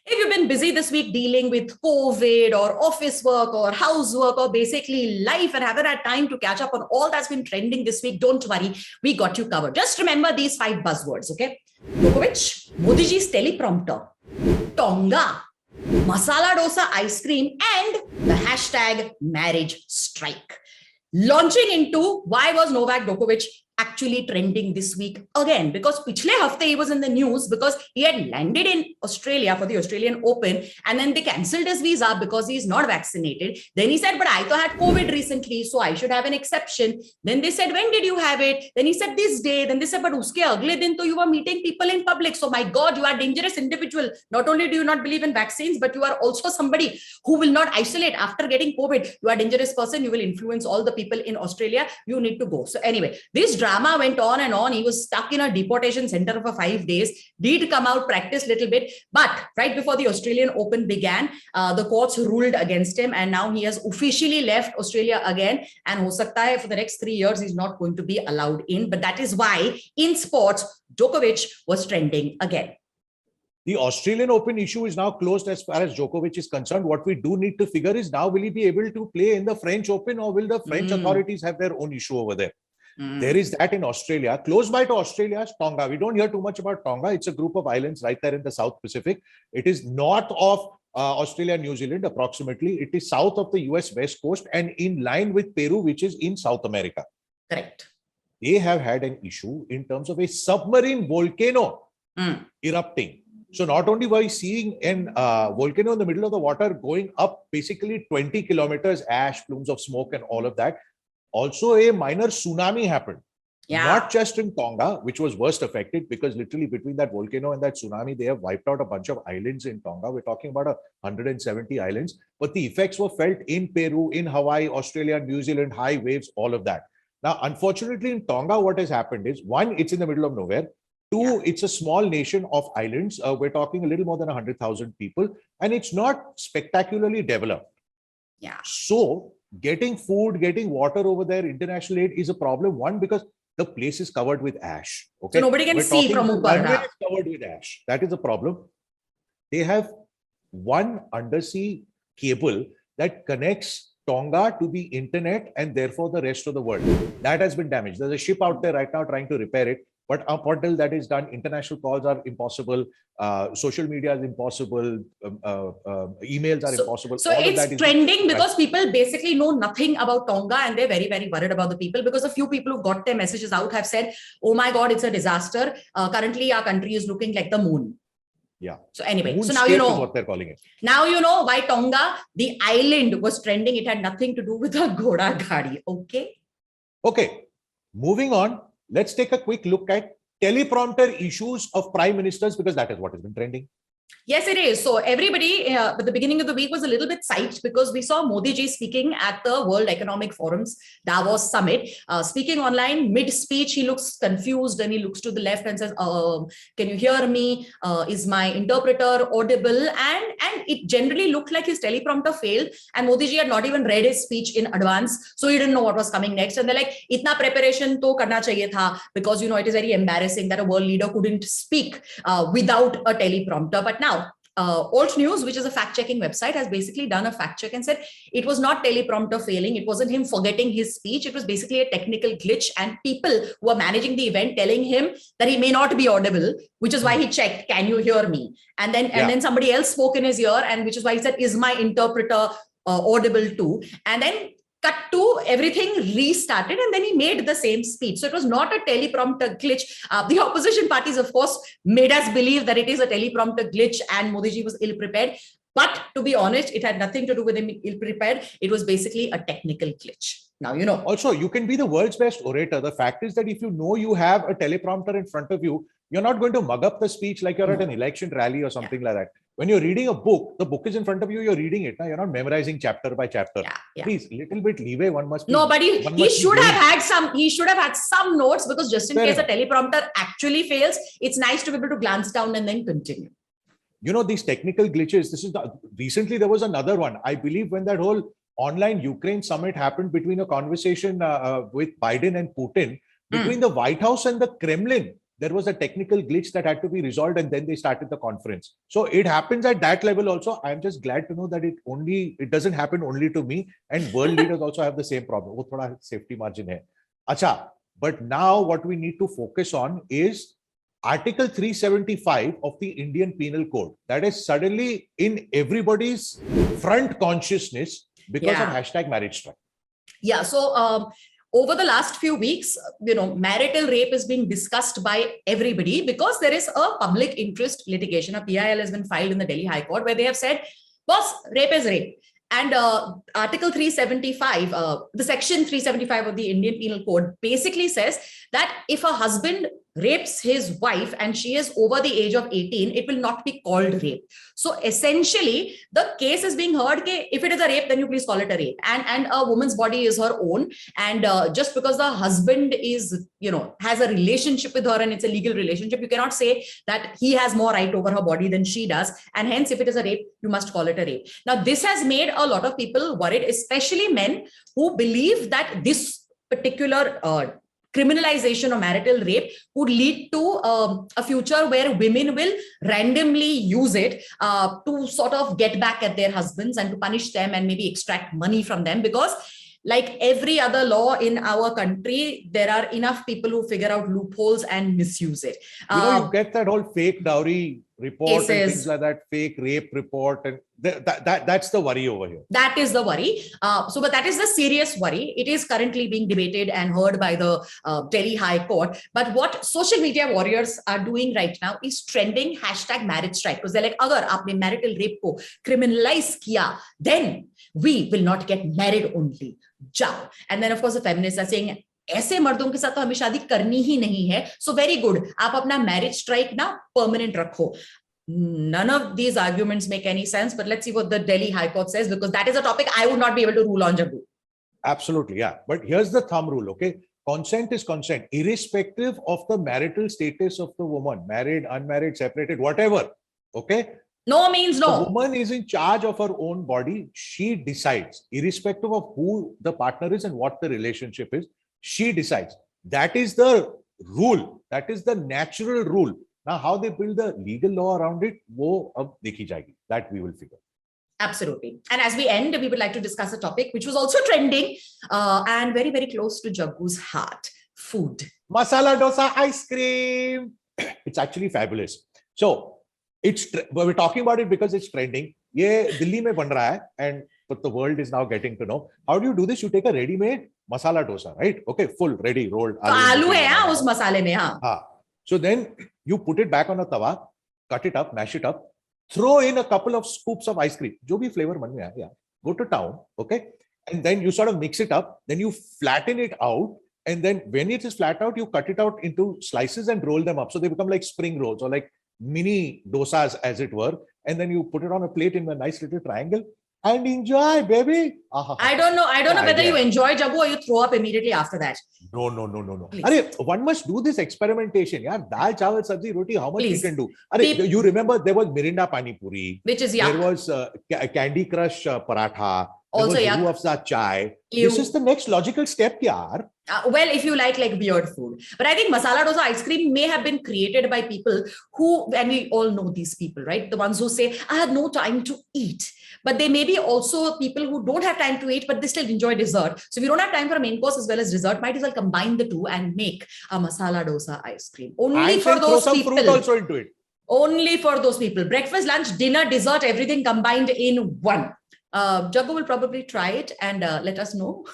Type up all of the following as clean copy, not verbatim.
If you've been busy this week dealing with COVID or office work or housework or basically life and haven't had time to catch up on all that's been trending this week, don't worry, we got you covered. Just remember these 5 buzzwords, okay? Djokovic, Modi ji's teleprompter, Tonga, Masala Dosa ice cream, and the hashtag marriage strike. Launching into why was Novak Djokovic actually trending this week again, because pichle hafte he was in the news because he had landed in Australia for the Australian Open and then they cancelled his visa because he's not vaccinated. Then he said, but I had COVID recently, so I should have an exception. Then they said, when did you have it? Then he said, this day. Then they said, but uske agle din to you were meeting people in public. So my God, you are a dangerous individual. Not only do you not believe in vaccines, but you are also somebody who will not isolate after getting COVID. You are a dangerous person. You will influence all the people in Australia. You need to go. So anyway, this drama went on and on. He was stuck in a deportation center for 5 days, did come out, practice little bit, but right before the Australian Open began, the courts ruled against him and now he has officially left Australia again, and ho sakta hai for the next 3 years he's not going to be allowed in. But that is why in sports Djokovic was trending again. The Australian Open issue is now closed as far as Djokovic is concerned. What we do need to figure is, now will he be able to play in the French Open, or will the French authorities have their own issue over there? There is that in Australia. Close by to Australia is Tonga. We don't hear too much about Tonga. It's a group of islands right there in the South Pacific. It is north of Australia and New Zealand approximately. It is south of the US West Coast and in line with Peru, which is in South America. Correct. They have had an issue in terms of a submarine volcano erupting. So not only were we seeing a volcano in the middle of the water going up basically 20 kilometers, ash, plumes of smoke and all of that, also a minor tsunami happened. Yeah. Not just in Tonga, which was worst affected, because literally between that volcano and that tsunami, they have wiped out a bunch of islands in Tonga. We're talking about 170 islands, but the effects were felt in Peru, in Hawaii, Australia, New Zealand, high waves, all of that. Now, unfortunately, in Tonga, what has happened is, one, it's in the middle of nowhere. Two, it's a small nation of islands. We're talking a little more than 100,000 people, and it's not spectacularly developed. Yeah. So getting food, getting water over there, international aid is a problem. One, because the place is covered with ash. Okay, so nobody can see from upar. It's covered with ash. That is a problem. They have one undersea cable that connects Tonga to the internet and therefore the rest of the world. That has been damaged. There's a ship out there right now trying to repair it. But up until that is done, international calls are impossible. Social media is impossible. Emails are impossible. So it's trending because people basically know nothing about Tonga and they're very, very worried about the people, because a few people who got their messages out have said, oh my God, it's a disaster. Currently, our country is looking like the moon. Yeah. So anyway, so now you know what they're calling it. Now you know why Tonga, the island, was trending. It had nothing to do with a Ghoda Gadi. Okay. Okay. Moving on. Let's take a quick look at teleprompter issues of prime ministers, because that is what has been trending. Yes, it is. So everybody at the beginning of the week was a little bit psyched because we saw Modi ji speaking at the World Economic Forum's Davos summit. Speaking online, mid-speech, he looks confused and he looks to the left and says, can you hear me? Is my interpreter audible? And it generally looked like his teleprompter failed and Modi ji had not even read his speech in advance. So he didn't know what was coming next. And they're like, itna preparation to karna chahiye tha, because, you know, it is very embarrassing that a world leader couldn't speak without a teleprompter. But now, Alt News, which is a fact-checking website, has basically done a fact check and said it was not teleprompter failing. It wasn't him forgetting his speech. It was basically a technical glitch and people who were managing the event telling him that he may not be audible, which is why he checked, can you hear me? And then somebody else spoke in his ear, and which is why he said, is my interpreter audible too? And then cut to everything restarted, and then he made the same speech. So it was not a teleprompter glitch. The opposition parties, of course, made us believe that it is a teleprompter glitch and Modi ji was ill-prepared. But to be honest, it had nothing to do with him ill-prepared. It was basically a technical glitch. Now, you know. Also, you can be the world's best orator. The fact is that if you know you have a teleprompter in front of you, you're not going to mug up the speech like you're at an election rally or something like that. When you're reading a book, the book is in front of you, you're reading it. Now you're not memorizing chapter by chapter. Please, little bit leeway. One must be. No, but he should have had some notes, because just in case a teleprompter actually fails, it's nice to be able to glance down and then continue. You know, these technical glitches, recently there was another one. I believe when that whole online Ukraine summit happened, between a conversation with Biden and Putin, between the White House and the Kremlin, there was a technical glitch that had to be resolved, and then they started the conference. So it happens at that level also. I'm just glad to know that it doesn't happen only to me, and world leaders also have the same problem. वो थोड़ा safety margin है. Acha, but now what we need to focus on is Article 375 of the Indian Penal Code. That is suddenly in everybody's front consciousness because of hashtag marriagestrike. Yeah. So over the last few weeks, marital rape is being discussed by everybody because there is a public interest litigation. A PIL has been filed in the Delhi High Court where they have said, boss, rape is rape. And Article 375, the Section 375 of the Indian Penal Code basically says that if a husband rapes his wife and she is over the age of 18, it will not be called rape. So essentially, the case is being heard. If it is a rape, then you please call it a rape. And a woman's body is her own. And just because the husband is, has a relationship with her and it's a legal relationship, you cannot say that he has more right over her body than she does. And hence, if it is a rape, you must call it a rape. Now, this has made a lot of people worried, especially men who believe that this particular criminalization of marital rape would lead to a future where women will randomly use it to sort of get back at their husbands and to punish them and maybe extract money from them, because like every other law in our country, there are enough people who figure out loopholes and misuse it. You get that whole fake dowry report cases, and things like that, fake rape report, and that's the worry over here. That is the worry. But that is the serious worry. It is currently being debated and heard by the Delhi High Court. But what social media warriors are doing right now is trending hashtag marriage strike, because they're like, agar aapne marital rape ko criminalize kiya, then we will not get married only. Jao. And then of course the feminists are saying, ऐसे मर्दों के साथ तो हमें शादी करनी ही नहीं है. So very good. आप अपना marriage strike ना permanent रखो. None of these arguments make any sense, but let's see what the Delhi High Court says, because that is a topic I would not be able to rule on, Jaggu. Absolutely, yeah. But here's the thumb rule, okay? Consent is consent, irrespective of the marital status of the woman, married, unmarried, separated, whatever, okay? No means no. The woman is in charge of her own body. She decides, irrespective of who the partner is and what the relationship is. She decides. That is the rule. That is the natural rule. Now, how they build the legal law around it, wo ab dekhi jayegi. That we will figure. Absolutely. And as we end, we would like to discuss a topic which was also trending and very, very close to Jaggu's heart. Food. Masala dosa ice cream. It's actually fabulous. So, we're talking about it because it's trending. Ye Delhi mein ban raha hai, and but the world is now getting to know. How do you do this? You take a ready-made masala dosa, right? Okay, full, ready, rolled. Aloo hai us masale mein, haan. So then you put it back on a tawa, cut it up, mash it up, throw in a couple of scoops of ice cream. Jo bhi flavor man mein aaya, go to town, okay? And then you sort of mix it up, then you flatten it out, and then when it is flat out, you cut it out into slices and roll them up. So they become like spring rolls or like mini dosas, as it were. And then you put it on a plate in a nice little triangle. And enjoy, baby. I don't know whether you enjoy, Jaggu, or you throw up immediately after that. No. One must do this experimentation. Yeah, dal, chawal, sabzi, roti, how much you can do? You remember there was Mirinda Pani Puri. Which is There was Candy Crush Paratha. Also, there was Afza chai. This is the next logical step, yaar. Well, if you like weird food. But I think masala dosa ice cream may have been created by people who, and we all know these people, right? The ones who say, I had no time to eat. But they may be also people who don't have time to eat, but they still enjoy dessert. So if you don't have time for a main course as well as dessert, might as well combine the two and make a masala dosa ice cream. Only for those people. Fruit also into it. Only for those people. Breakfast, lunch, dinner, dessert, everything combined in one. Jaggu will probably try it and let us know.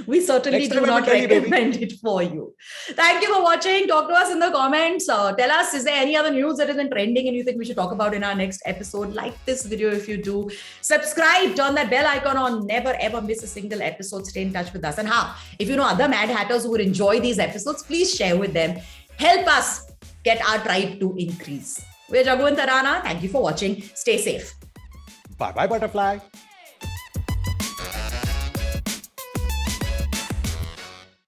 We certainly do not recommend it for you. Thank you for watching. Talk to us in the comments. Tell us, is there any other news that has been trending and you think we should talk about in our next episode? Like this video if you do. Subscribe, turn that bell icon on. Never ever miss a single episode. Stay in touch with us. And if you know other Mad Hatters who would enjoy these episodes, please share with them. Help us get our tribe to increase. We're Jaggu and Tarana. Thank you for watching. Stay safe. Bye-bye, butterfly.